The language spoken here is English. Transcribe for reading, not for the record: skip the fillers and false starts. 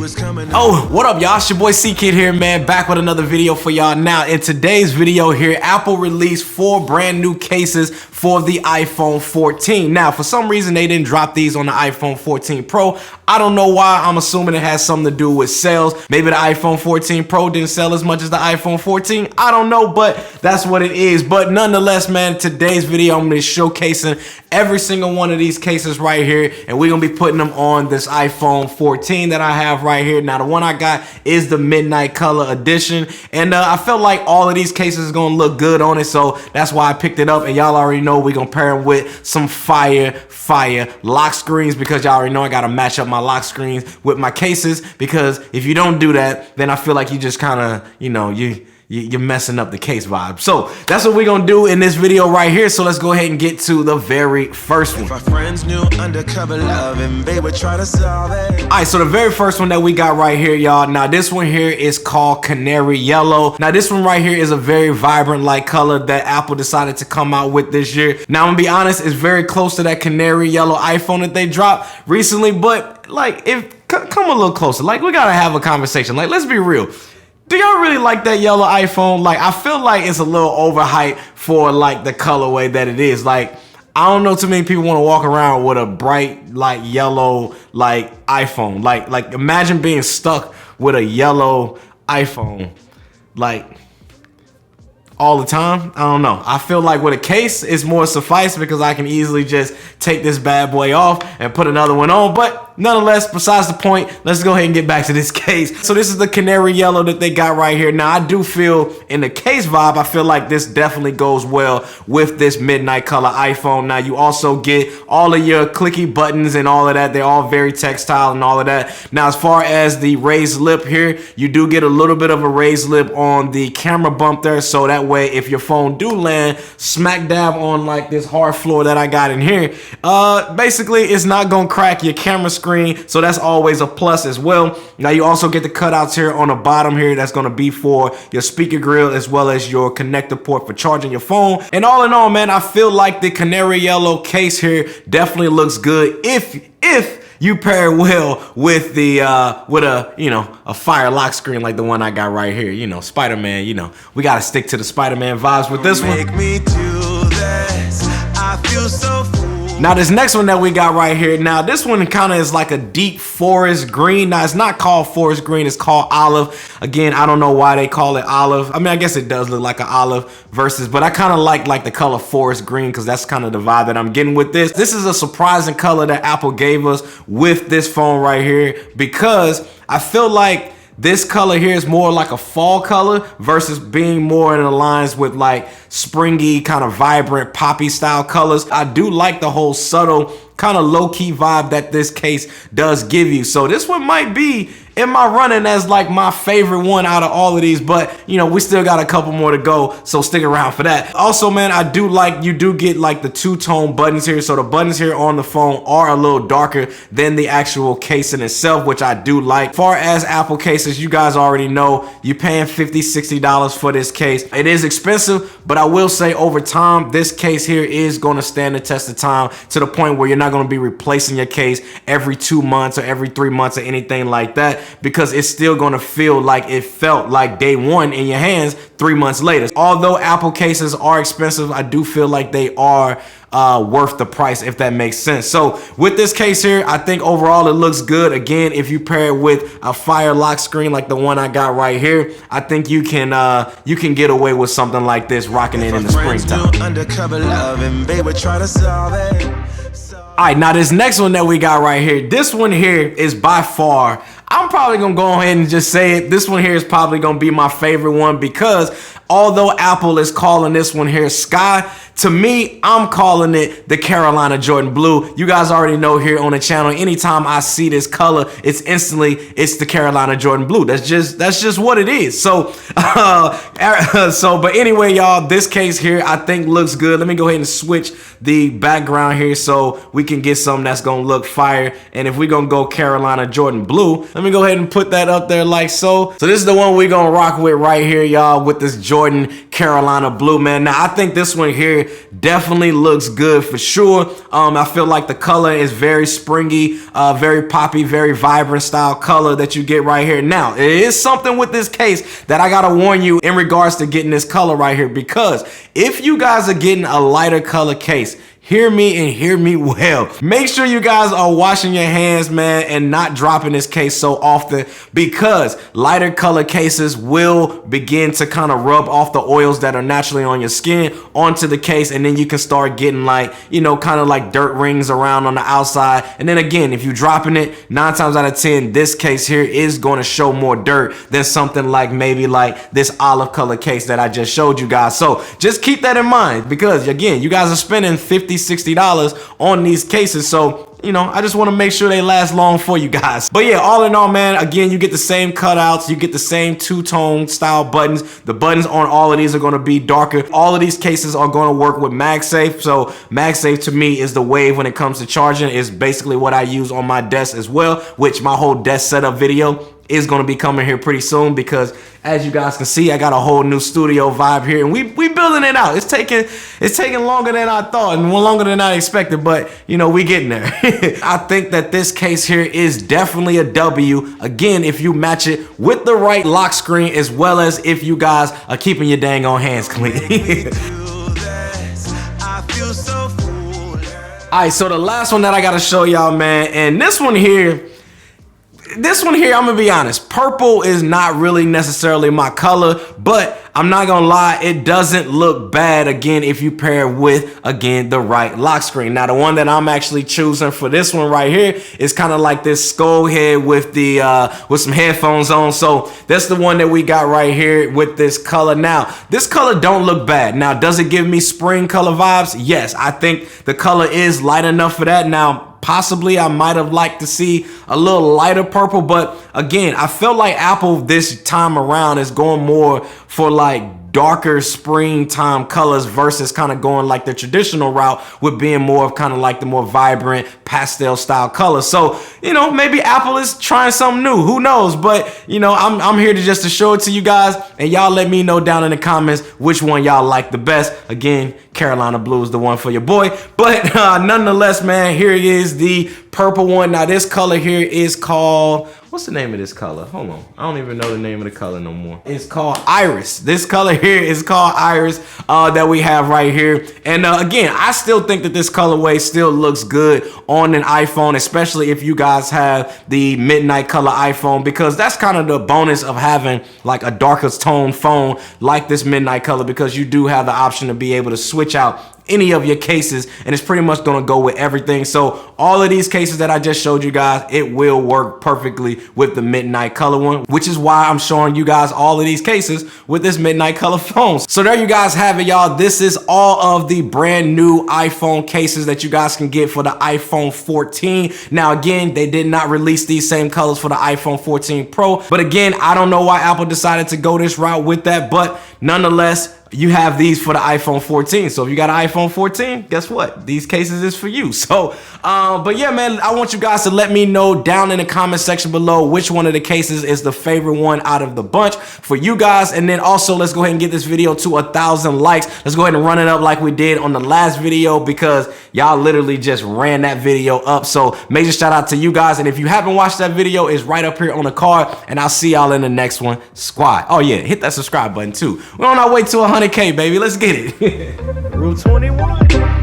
was coming. Oh, what up, y'all? It's your boy CKid here, man. Back with another video for y'all. Now, in today's video here, Apple released 4 brand new cases for the iPhone 14. Now, for some reason, they didn't drop these on the iPhone 14 Pro. I don't know why. I'm assuming it has something to do with sales. Maybe the iPhone 14 Pro didn't sell as much as the iPhone 14. I don't know, but that's what it is. But nonetheless, man, today's video, I'm going to be showcasing every single one of these cases right here, and we're going to be putting them on this iPhone 14 that I have right here. Now, the one I got is the Midnight Color Edition, and I felt like all of these cases are going to look good on it, so that's why I picked it up. And y'all already know we're going to pair them with some fire lock screens, because y'all already know I got to match up my lock screens with my cases, because if you don't do that, then I feel like you just kind of, you know, you're messing up the case vibe. So that's what we're gonna do in this video right here. So let's go ahead and get to the very first one. My friends knew undercover love and they would try to solve it. All right, so the very first one that we got right here, y'all. Now this one here is called Canary Yellow. Now this one right here is a very vibrant light color that Apple decided to come out with this year. Now I'm gonna be honest, it's very close to that Canary Yellow iPhone that they dropped recently, but like, come a little closer. Like, we gotta have a conversation. Like, let's be real. Do y'all really like that yellow iPhone? Like, I feel like it's a little overhyped for like the colorway that it is. Like, I don't know too many people want to walk around with a bright like yellow like iPhone. Like imagine being stuck with a yellow iPhone like all the time. I don't know. I feel like with a case, it's more suffice, because I can easily just take this bad boy off and put another one on. But nonetheless, besides the point, let's go ahead and get back to this case. So this is the Canary Yellow that they got right here. Now, I do feel in the case vibe, I feel like this definitely goes well with this Midnight Color iPhone. Now, you also get all of your clicky buttons and all of that. They're all very textile and all of that. Now, as far as the raised lip here, you do get a little bit of a raised lip on the camera bump there. So that way, if your phone do land smack dab on like this hard floor that I got in here, basically it's not gonna crack your camera screen, so that's always a plus as well. Now you also get the cutouts here on the bottom here. That's gonna be for your speaker grill as well as your connector port for charging your phone. And all in all, man, I feel like the Canary Yellow case here definitely looks good if you pair well with the with a, you know, a fire lock screen like the one I got right here. You know, Spider-Man, you know, we gotta stick to the Spider-Man vibes with this one. Make me do this. I feel so fool. Now this next one that we got right here, now this one kind of is like a deep forest green. Now it's not called forest green, it's called olive. Again, I don't know why they call it olive. I mean, I guess it does look like an olive versus, but I kind of like the color forest green, because that's kind of the vibe that I'm getting with this. This is a surprising color that Apple gave us with this phone right here, because I feel like this color here is more like a fall color versus being more in alliance with like springy, kind of vibrant, poppy style colors. I do like the whole subtle, kind of low-key vibe that this case does give you. So this one might be in my running as like my favorite one out of all of these, but you know, we still got a couple more to go, so stick around for that. Also, man, I do like, you do get like the two-tone buttons here. So the buttons here on the phone are a little darker than the actual case in itself, which I do like. As far as Apple cases, you guys already know you're paying $50-$60 for this case. It is expensive, but I will say over time, this case here is going to stand the test of time, to the point where you're not going to be replacing your case every 2 months or every 3 months or anything like that, because it's still going to feel like it felt like day one in your hands 3 months later. Although Apple cases are expensive, I do feel like they are worth the price, if that makes sense. So with this case here, I think overall it looks good. Again, if you pair it with a fire lock screen like the one I got right here, I think you can get away with something like this rocking it in the springtime. Undercover love and they would try to solve it. All right, now this next one that we got right here, this one here is by far, I'm probably gonna go ahead and just say it, this one here is probably gonna be my favorite one, because although Apple is calling this one here Sky, to me, I'm calling it the Carolina Jordan Blue. You guys already know here on the channel, anytime I see this color, it's the Carolina Jordan Blue. That's just what it is. So, but anyway, y'all, this case here I think looks good. Let me go ahead and switch the background here so we can get something that's gonna look fire. And if we're gonna go Carolina Jordan Blue, let me go go ahead and put that up there like so. So this is the one we gonna rock with right here, y'all, with this Jordan Carolina blue, man. Now I think this one here definitely looks good for sure. I feel like the color is very springy, very poppy, very vibrant style color that you get right here. Now, it is something with this case that I gotta warn you in regards to getting this color right here, because if you guys are getting a lighter color case, hear me and hear me well. Make sure you guys are washing your hands, man, and not dropping this case so often, because lighter color cases will begin to kind of rub off the oils that are naturally on your skin onto the case, and then you can start getting like, you know, kind of like dirt rings around on the outside. And then again, if you're dropping it, 9 times out of 10, this case here is going to show more dirt than something like maybe like this olive color case that I just showed you guys. So just keep that in mind, because again, you guys are spending $50-$60 on these cases. So, you know, I just want to make sure they last long for you guys. But yeah, all in all, man, again, you get the same cutouts, you get the same two-tone style buttons. The buttons on all of these are going to be darker. All of these cases are going to work with Magsafe. So Magsafe to me is the wave when it comes to charging. It's basically what I use on my desk as well, which my whole desk setup video is going to be coming here pretty soon, because as you guys can see, I got a whole new studio vibe here, and we building it out. It's taking longer than I thought and longer than I expected, but you know, we getting there. I think that this case here is definitely a W, again, if you match it with the right lock screen, as well as if you guys are keeping your dang on hands clean. All right, so the last one that I got to show y'all, man, and this one here, I'm gonna be honest, purple is not really necessarily my color, but I'm not gonna lie, it doesn't look bad, again, if you pair it with, again, the right lock screen. Now, the one that I'm actually choosing for this one right here is kind of like this skull head with the with some headphones on. So that's the one that we got right here with this color. Now, this color don't look bad. Now, does it give me spring color vibes? Yes, I think the color is light enough for that. Now, possibly I might have liked to see a little lighter purple, but again, I felt like Apple this time around is going more for like darker springtime colors versus kind of going like the traditional route with being more of kind of like the more vibrant pastel style colors. So, you know, maybe Apple is trying something new, who knows? But you know, I'm here to just to show it to you guys, and y'all let me know down in the comments which one y'all like the best. Again, Carolina blue is the one for your boy, but nonetheless, man, here is the purple one. Now this color here is called, what's the name of this color? Hold on, I don't even know the name of the color no more. It's called Iris. This color here is called Iris that we have right here. And again, I still think that this colorway still looks good on an iPhone, especially if you guys have the midnight color iPhone, because that's kind of the bonus of having like a darker tone phone like this midnight color, because you do have the option to be able to switch out any of your cases, and it's pretty much going to go with everything. So all of these cases that I just showed you guys, it will work perfectly with the midnight color one, which is why I'm showing you guys all of these cases with this midnight color phones. So there you guys have it, y'all. This is all of the brand new iPhone cases that you guys can get for the iPhone 14. Now again, they did not release these same colors for the iPhone 14 Pro, but again, I don't know why Apple decided to go this route with that, but nonetheless, you have these for the iPhone 14. So if you got an iPhone 14, guess what? These cases is for you. So, but yeah, man, I want you guys to let me know down in the comment section below which one of the cases is the favorite one out of the bunch for you guys. And then also, let's go ahead and get this video to 1,000 likes. Let's go ahead and run it up like we did on the last video, because y'all literally just ran that video up. So major shout out to you guys. And if you haven't watched that video, it's right up here on the card. And I'll see y'all in the next one. Squad. Oh yeah, hit that subscribe button too. We're on our way to 100K, baby. Let's get it. Rule 21.